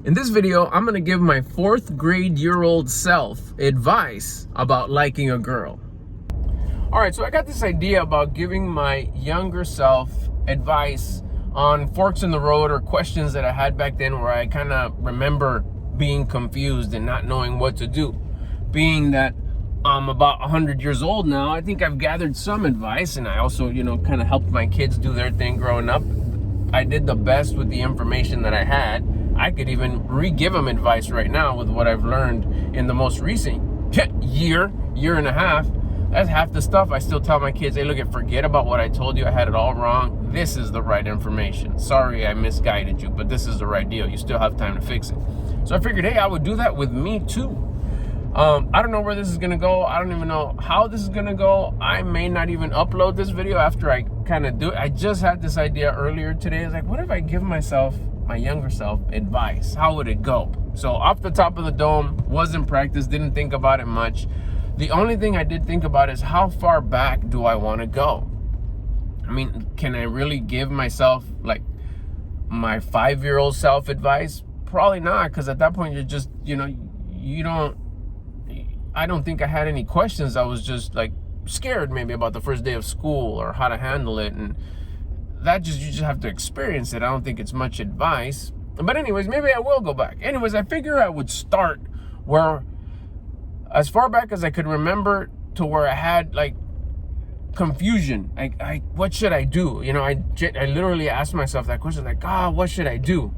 In this video, I'm gonna give my 4th grade year-old self advice about liking a girl. All right, so I got this idea about giving my younger self advice on forks in the road or questions that I had back then where I kind of remember being confused and not knowing what to do. Being that I'm about 100 years old now, I think I've gathered some advice, and I also, kind of helped my kids do their thing growing up. I did the best with the information that I had. I could even re-give them advice right now with what I've learned in the most recent year and a half. That's half the stuff I still tell my kids. Hey, look, forget about what I told you. I had it all wrong. This is the right information. Sorry I misguided you, but this is the right deal. You still have time to fix it. So I figured, hey, I would do that with me too. I don't know where this is going to go. I don't even know how this is going to go. I may not even upload this video after I kind of do it. I just had this idea earlier today. I was like, what if I give myself, my younger self, advice? How would it go? So off the top of the dome, wasn't practice, didn't think about it much. The only thing I did think about is how far back do I want to go? I mean, can I really give myself like my 5-year-old self advice? Probably not, because at that point you're just, I don't think I had any questions. I was just like scared maybe about the first day of school or how to handle it. And you just have to experience it. I don't think it's much advice. But anyways, maybe I will go back. Anyways, I figure I would start where, as far back as I could remember, to where I had like confusion. What should I do? I literally asked myself that question, like, what should I do?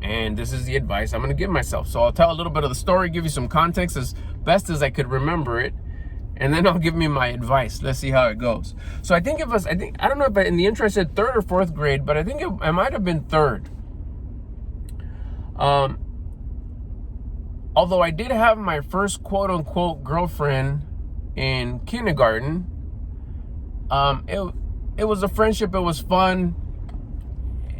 And this is the advice I'm going to give myself. So I'll tell a little bit of the story, give you some context as best as I could remember it, and then I'll give me my advice. Let's see how it goes. So I don't know if in the intro I said 3rd or 4th grade, but I think I might have been 3rd. Although I did have my first quote-unquote girlfriend in kindergarten. It was a friendship. It was fun.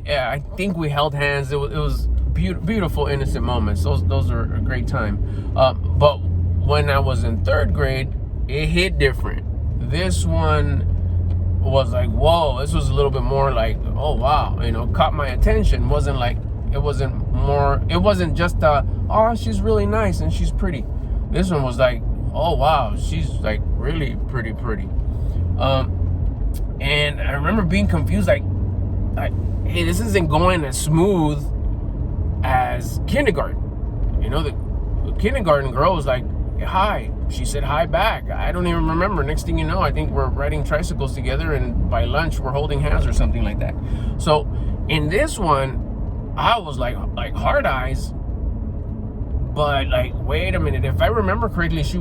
Yeah, I think we held hands. It was beautiful, innocent moments. Those are a great time. But when I was in 3rd grade, it hit different. This one was like, whoa. This was a little bit more like, oh wow, caught my attention. It wasn't just oh, she's really nice and she's pretty. This one was like, oh wow, she's like really pretty. And I remember being confused, like, hey, this isn't going as smooth as kindergarten. The kindergarten girl was like, hi. She said hi back. I don't even remember. Next thing you know, I think we're riding tricycles together, and by lunch we're holding hands or something like that. So in this one, I was like hard eyes. But like, wait a minute. If I remember correctly, she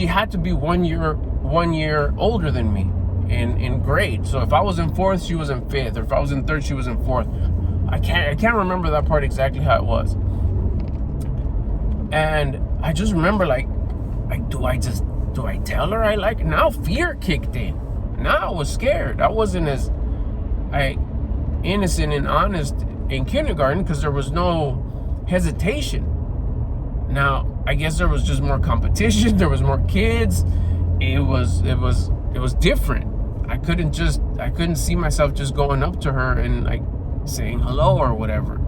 had to be 1 year older than me in grade. So if I was in 4th, she was in 5th, or if I was in 3rd, she was in 4th. I can't remember that part exactly how it was. And I just remember like do I tell her I like it? Now fear kicked in. Now I was scared. I wasn't as innocent and honest in kindergarten because there was no hesitation. Now I guess there was just more competition. There was more kids. It was different. I couldn't see myself just going up to her and like saying hello or whatever.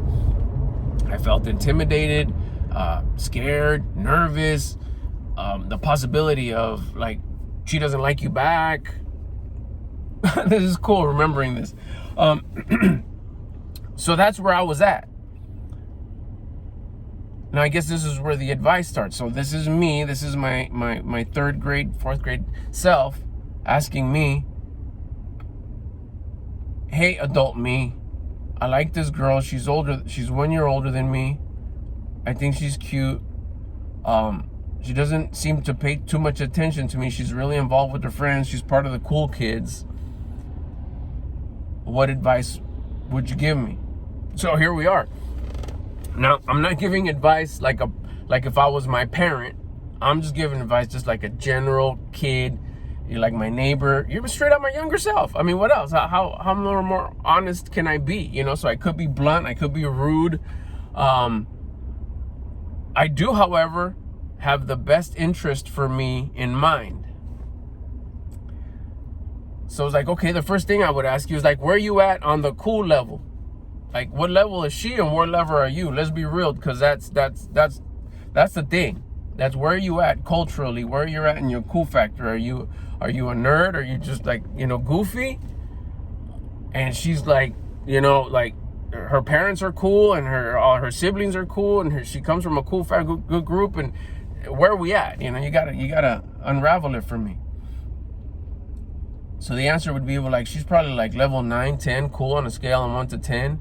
I felt intimidated, scared, nervous. The possibility of like, she doesn't like you back. This is cool remembering this. So that's where I was at. Now I guess this is where the advice starts. So this is me. This is my 3rd grade, 4th grade self asking me, hey, adult me, I like this girl. She's 1 year older than me. I think she's cute. She doesn't seem to pay too much attention to me. She's really involved with her friends. She's part of the cool kids. What advice would you give me? So here we are. Now, I'm not giving advice like if I was my parent. I'm just giving advice just like a general kid. You're like my neighbor. You're straight up my younger self. I mean, what else? How more honest can I be? So I could be blunt. I could be rude. I do, however, have the best interest for me in mind. So it's like, okay, the first thing I would ask you is like, where are you at on the cool level? Like, what level is she and what level are you? Let's be real, because that's the thing. That's where you at culturally, where you're at in your cool factor. Are you a nerd? Are you just like, goofy? And she's like, like her parents are cool and all her siblings are cool and she comes from a cool, good group. And where are we at? You gotta unravel it for me. So the answer would be, well, like, she's probably like level 9, 10, cool on a scale of 1 to 10.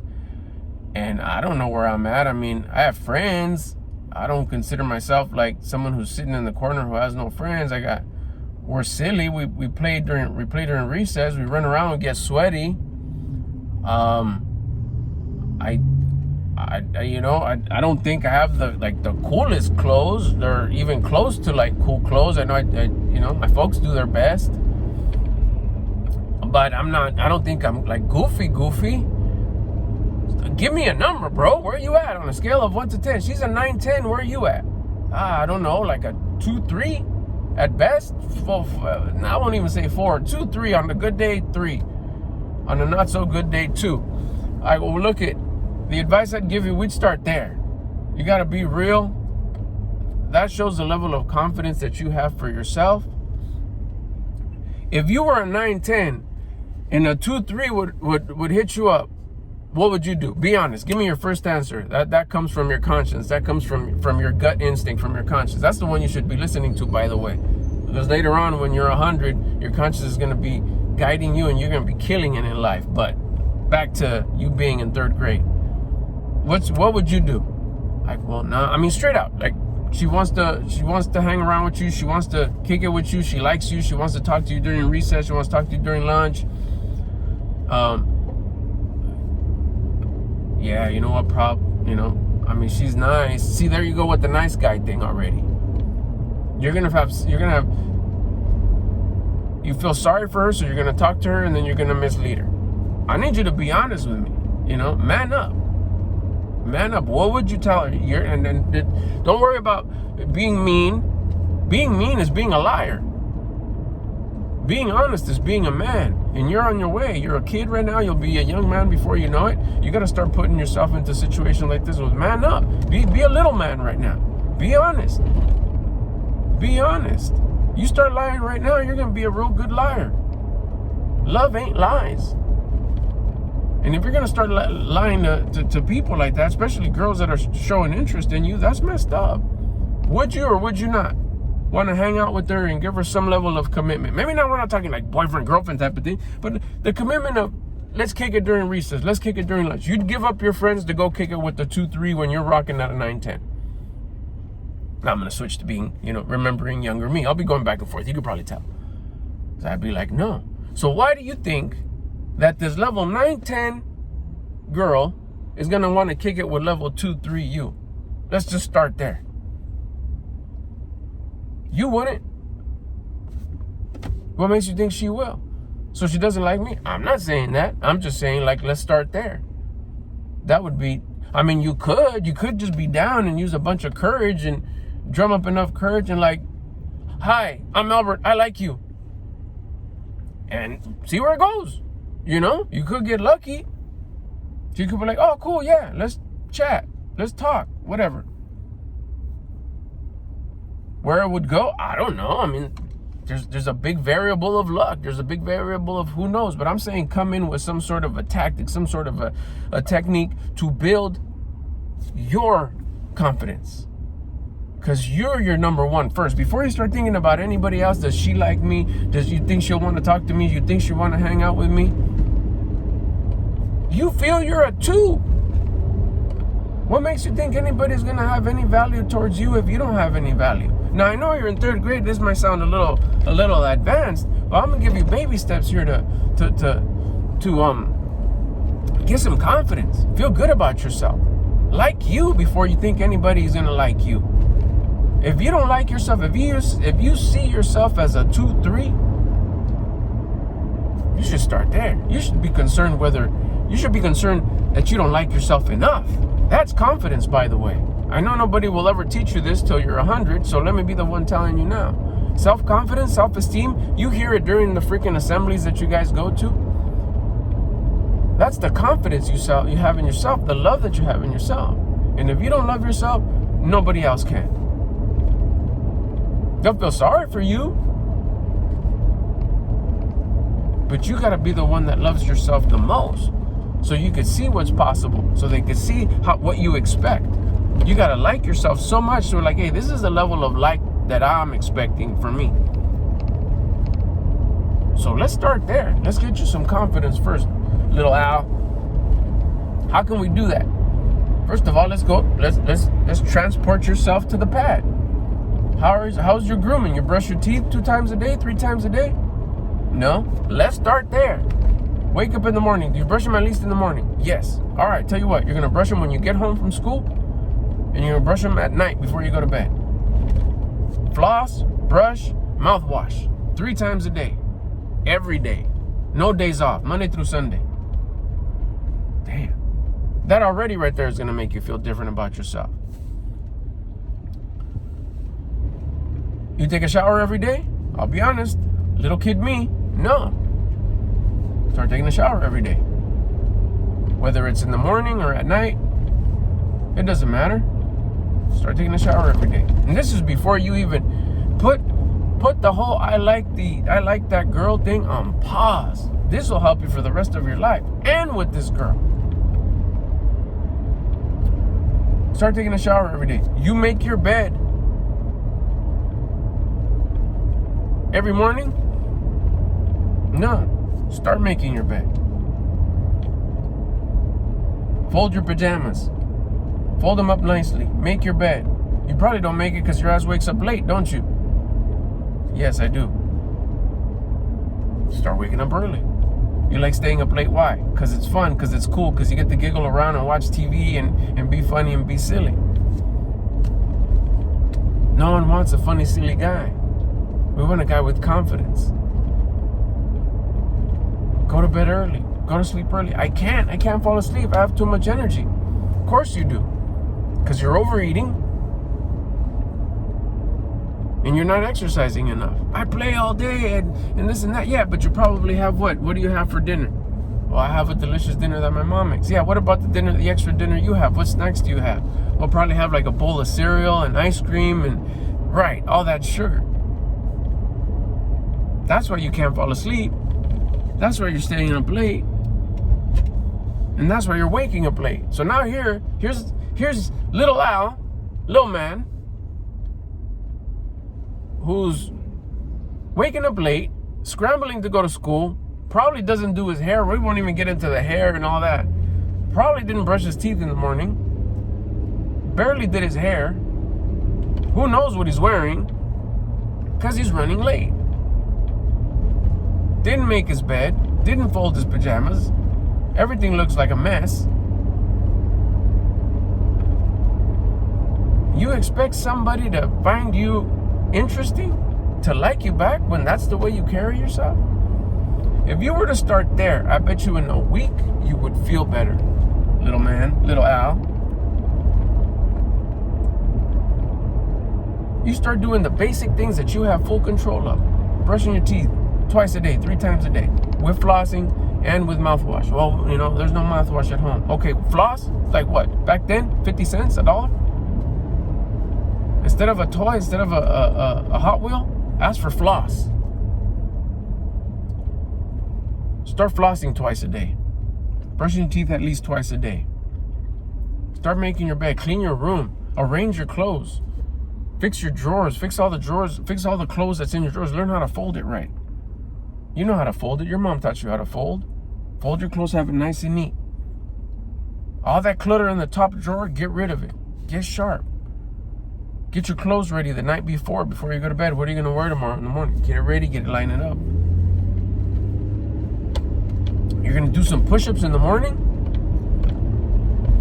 And I don't know where I'm at. I mean, I have friends. I don't consider myself like someone who's sitting in the corner who has no friends. We're silly. We play during recess. We run around and get sweaty. I don't think I have the coolest clothes. They're even close to like cool clothes. I know my folks do their best, but I don't think I'm like goofy. Give me a number, bro. Where are you at on a scale of 1 to 10? She's a 9, 10. Where are you at? I don't know, like a 2, 3 at best. I won't even say 4. 2, 3 on a good day, 3 on a not so good day, 2. All right, well, look at the advice I'd give you. We'd start there. You got to be real. That shows the level of confidence that you have for yourself. If you were a 9, 10 and a 2, 3 would hit you up, what would you do? Be honest. Give me your first answer. That comes from your conscience. That comes from your gut instinct, from your conscience. That's the one you should be listening to, by the way. Because later on, when you're 100, your conscience is going to be guiding you and you're going to be killing it in life. But back to you being in 3rd grade. What would you do? Like, well, no, I mean, straight out. Like, she wants to hang around with you. She wants to kick it with you. She likes you. She wants to talk to you during recess. She wants to talk to you during lunch. Yeah, you know what, I mean, she's nice. See, there you go with the nice guy thing already. You're gonna have, you feel sorry for her, so you're gonna talk to her and then you're gonna mislead her. I need you to be honest with me, man up. Man up. What would you tell her? Don't worry about being mean. Being mean is being a liar. Being honest is being a man, and you're on your way. You're a kid right now. You'll be a young man before you know it. You got to start putting yourself into a situation like this with man up. Be a little man right now. Be honest. Be honest. You start lying right now, you're going to be a real good liar. Love ain't lies. And if you're going to start lying to people like that, especially girls that are showing interest in you, that's messed up. Would you or would you not want to hang out with her and give her some level of commitment? Maybe not, we're not talking like boyfriend, girlfriend type of thing, but the commitment of, let's kick it during recess, let's kick it during lunch. You'd give up your friends to go kick it with the 2, 3 when you're rocking at a 9, 10. Now I'm going to switch to being, remembering younger me. I'll be going back and forth. You could probably tell. So I'd be like, no. So why do you think that this level 9, 10 girl is going to want to kick it with level 2, 3 you? Let's just start there. You wouldn't. What makes you think she will? So she doesn't like me? I'm not saying that. I'm just saying, like, let's start there. That would be, you could just be down and use a bunch of courage and drum up enough courage and like, hi, I'm Albert, I like you. And see where it goes. You could get lucky. She could be like, oh, cool, yeah, let's chat. Let's talk, whatever. Where it would go, I don't know. There's a big variable of luck. There's a big variable of who knows. But I'm saying come in with some sort of a tactic, some sort of a technique to build your confidence. Because you're your number one first. Before you start thinking about anybody else, does she like me? Does you think she'll want to talk to me? You think she'll want to hang out with me? You feel you're a 2. What makes you think anybody's going to have any value towards you if you don't have any value? Now, I know you're in 3rd grade. This might sound a little advanced, but I'm going to give you baby steps here to get some confidence. Feel good about yourself. Like you before you think anybody's going to like you. If you don't like yourself, if you see yourself as a 2, 3, you should start there. You should be concerned that you don't like yourself enough. That's confidence, by the way. I know nobody will ever teach you this till you're 100, so let me be the one telling you now. Self-confidence, self-esteem, you hear it during the freaking assemblies that you guys go to. That's the confidence you have in yourself, the love that you have in yourself. And if you don't love yourself, nobody else can. They'll feel sorry for you, but you got to be the one that loves yourself the most, so you can see what's possible, so they can see what you expect. You got to like yourself so much, so like, hey, this is the level of like that I'm expecting for me. So let's start there. Let's get you some confidence first, little Al. How can we do that? First of all, let's transport yourself to the pad. How's your grooming? You brush your teeth 2 times a day, 3 times a day? No? Let's start there. Wake up in the morning. Do you brush them at least in the morning? Yes. All right, tell you what, you're going to brush them when you get home from school, and you're going to brush them at night before you go to bed. Floss, brush, mouthwash. 3 times a day. Every day. No days off. Monday through Sunday. Damn. That already right there is going to make you feel different about yourself. You take a shower every day? I'll be honest. Little kid me, no. Start taking a shower every day. Whether it's in the morning or at night, it doesn't matter. Start taking a shower every day. And this is before you even put the whole I like that girl thing on pause. This will help you for the rest of your life. And with this girl. Start taking a shower every day. You make your bed every morning? No. Start making your bed. Fold your pajamas. Fold them up nicely. Make your bed. You probably don't make it because your ass wakes up late, don't you? Yes, I do. Start waking up early. You like staying up late. Why? Because it's fun, because it's cool, because you get to giggle around and watch TV and be funny and be silly. No one wants a funny, silly guy. We want a guy with confidence. Go to bed early. Go to sleep early. I can't fall asleep. I have too much energy. Of course you do. Because you're overeating. And you're not exercising enough. I play all day and this and that. Yeah, but you probably have what? What do you have for dinner? Well, I have a delicious dinner that my mom makes. Yeah, what about the extra dinner you have? What snacks do you have? We'll probably have like a bowl of cereal and ice cream and, right, all that sugar. That's why you can't fall asleep. That's why you're staying up late. And that's why you're waking up late. So now here's little Al, little man, who's waking up late, scrambling to go to school, probably doesn't do his hair. We won't even get into the hair and all that. Probably didn't brush his teeth in the morning. Barely did his hair. Who knows what he's wearing? Because he's running late. Didn't make his bed, didn't fold his pajamas. Everything looks like a mess. You expect somebody to find you interesting, to like you back when that's the way you carry yourself? If you were to start there, I bet you in a week you would feel better, little man, little Al. You start doing the basic things that you have full control of. Brushing your teeth twice a day, 3 times a day, with flossing and with mouthwash. Well, you know, there's no mouthwash at home. Okay, floss, like what? Back then, 50 cents, $1? Instead of a toy, instead of a Hot Wheel, ask for floss. Start flossing twice a day. Brushing your teeth at least twice a day. Start making your bed. Clean your room. Arrange your clothes. Fix your drawers. Fix all the drawers. Fix all the clothes that's in your drawers. Learn how to fold it right. You know how to fold it. Your mom taught you how to fold. Fold your clothes, have it nice and neat. All that clutter in the top drawer, get rid of it. Get sharp. Get your clothes ready the night before you go to bed. What are you going to wear tomorrow in the morning? Get it ready, get it lined up. You're going to do some push-ups in the morning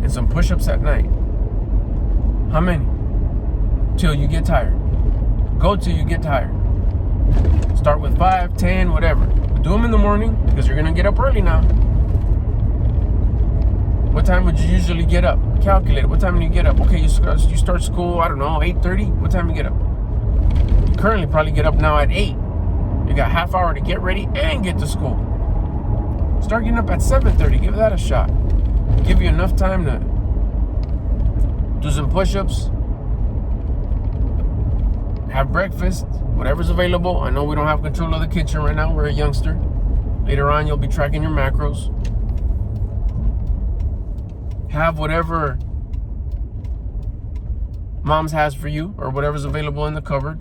and some push-ups at night. How many? Till you get tired. Go till you get tired. Start with 5, 10, whatever. Do them in the morning because you're going to get up early now. What time would you usually get up? Calculate it. What time do you get up? Okay, you start school, I don't know, 8:30? What time do you get up? You currently probably get up now at 8. You got half hour to get ready and get to school. Start getting up at 7:30. Give that a shot. Give you enough time to do some push-ups, have breakfast, whatever's available. I know we don't have control of the kitchen right now. We're a youngster. Later on, you'll be tracking your macros. Have whatever mom's has for you or whatever's available in the cupboard.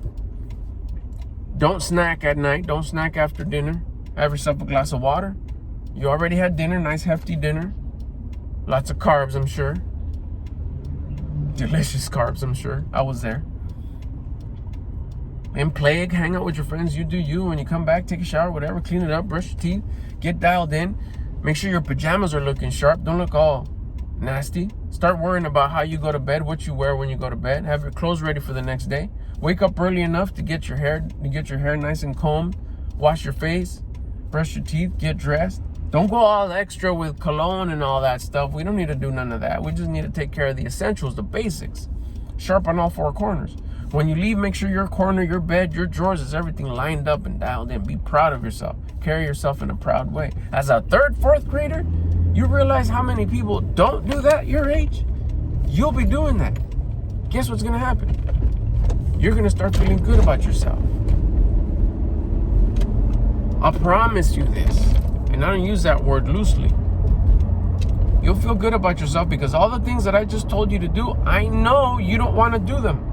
Don't snack at night. Don't snack after dinner. Have yourself a glass of water. You already had dinner, nice hefty dinner. Lots of carbs, I'm sure. Delicious carbs, I'm sure. I was there. And hang out with your friends. You do you. When you come back, take a shower, whatever. Clean it up, brush your teeth. Get dialed in. Make sure your pajamas are looking sharp. Don't look all nasty. Start worrying about how you go to bed, what you wear when you go to bed. Have your clothes ready for the next day. Wake up early enough to get your hair nice and combed. Wash your face. Brush your teeth. Get dressed. Don't go all extra with cologne and all that stuff. We don't need to do none of that. We just need to take care of the essentials, the basics. Sharp on all four corners. When you leave, make sure your corner, your bed, your drawers is everything lined up and dialed in. Be proud of yourself. Carry yourself in a proud way. As a third, fourth grader, you realize how many people don't do that your age? You'll be doing that. Guess what's going to happen? You're going to start feeling good about yourself. I promise you this. And I don't use that word loosely. You'll feel good about yourself because all the things that I just told you to do, I know you don't want to do them.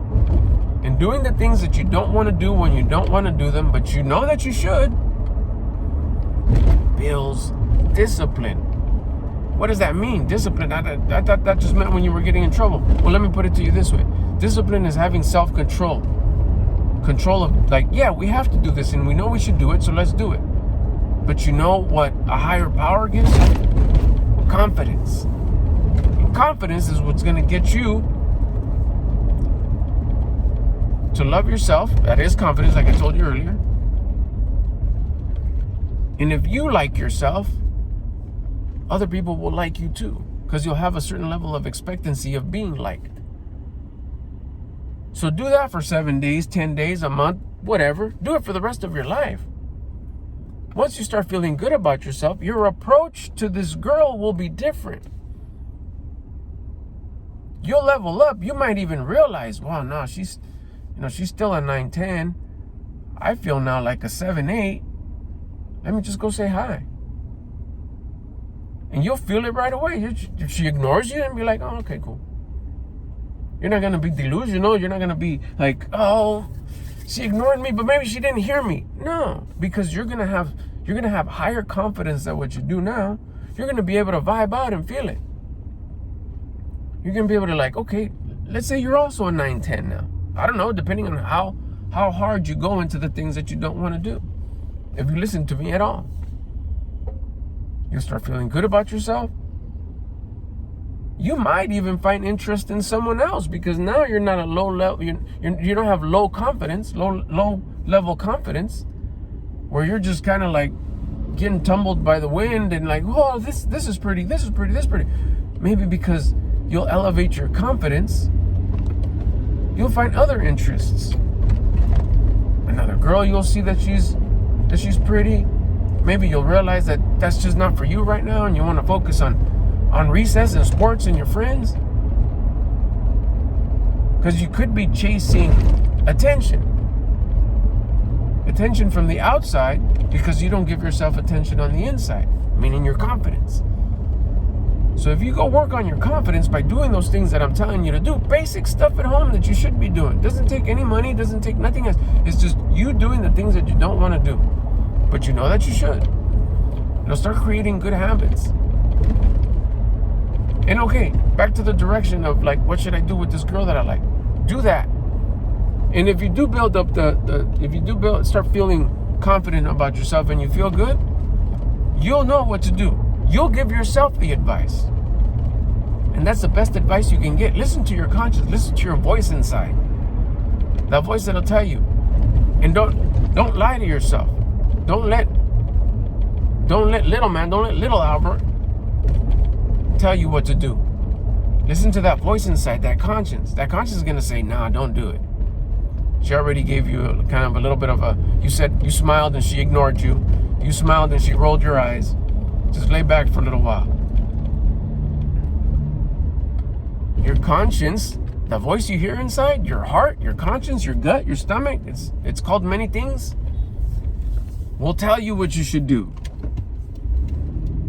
And doing the things that you don't want to do when you don't want to do them, but you know that you should, builds discipline. What does that mean? Discipline, I thought that just meant when you were getting in trouble. Well, let me put it to you this way. Discipline is having self-control. Control of, like, yeah, we have to do this and we know we should do it, so let's do it. But you know what a higher power gives you? Confidence. And confidence is what's going to get you to love yourself. That is confidence, like I told you earlier. And if you like yourself, other people will like you too, because you'll have a certain level of expectancy of being liked. So do that for 7 days, 10 days, a month, whatever. Do it for the rest of your life. Once you start feeling good about yourself, your approach to this girl will be different. You'll level up. You might even realize, wow, no, she's still a 9-10. I feel now like a 7-8. Let me just go say hi. And you'll feel it right away. If she ignores you, and be like, oh, okay, cool. You're not going to be delusional. You're not going to be like, oh, she ignored me, but maybe she didn't hear me. No, because you're going to have higher confidence than what you do now. You're going to be able to vibe out and feel it. You're going to be able to, like, okay, let's say you're also a 9-10 now. I don't know, depending on how hard you go into the things that you don't want to do. If you listen to me at all, you'll start feeling good about yourself. You might even find interest in someone else because now you're not a low level. You don't have low level confidence, where you're just kind of like getting tumbled by the wind and like, oh, this is pretty, this is pretty, this is pretty. Maybe because you'll elevate your confidence, you'll find other interests. Another girl, you'll see that she's pretty. Maybe you'll realize that that's just not for you right now, and you want to focus on recess and sports and your friends. Because you could be chasing attention from the outside because you don't give yourself attention on the inside, meaning your confidence. So if you go work on your confidence by doing those things that I'm telling you to do, basic stuff at home that you should be doing. Doesn't take any money, doesn't take nothing else. It's just you doing the things that you don't want to do, but you know that you should. It'll start creating good habits. And okay, back to the direction of like, what should I do with this girl that I like? Do that. And if you do build up start feeling confident about yourself and you feel good, you'll know what to do. You'll give yourself the advice. And that's the best advice you can get. Listen to your conscience. Listen to your voice inside. That voice that'll tell you. And don't lie to yourself. Don't let little Albert tell you what to do. Listen to that voice inside, that conscience. That conscience is going to say, nah, don't do it. She already gave you kind of a little bit of you said you smiled and she ignored you. You smiled and she rolled your eyes. Just lay back for a little while. Your conscience, the voice you hear inside, your heart, your conscience, your gut, your stomach, it's called many things, will tell you what you should do.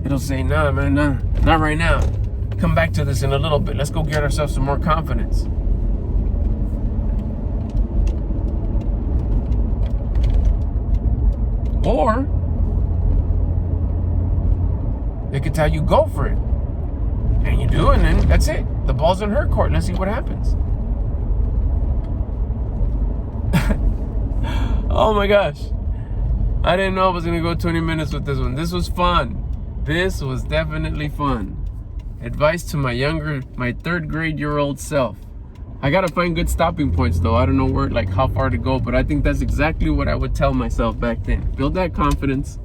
It'll say, nah, man, nah, not right now. Come back to this in a little bit. Let's go get ourselves some more confidence. Or they could tell you, go for it. And you do, and then that's it. The ball's in her court. Let's see what happens. Oh my gosh. I didn't know I was going to go 20 minutes with this one. This was fun. This was definitely fun. Advice to my third grade year old self. I got to find good stopping points though. I don't know where, like how far to go, but I think that's exactly what I would tell myself back then. Build that confidence.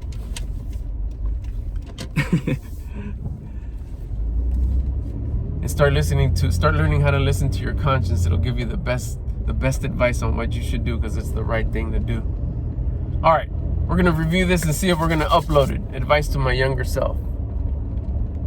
And start learning how to listen to your conscience. It'll give you the best advice on what you should do, because it's the right thing to do. All right, we're gonna review this and see if we're gonna upload it. Advice to my younger self.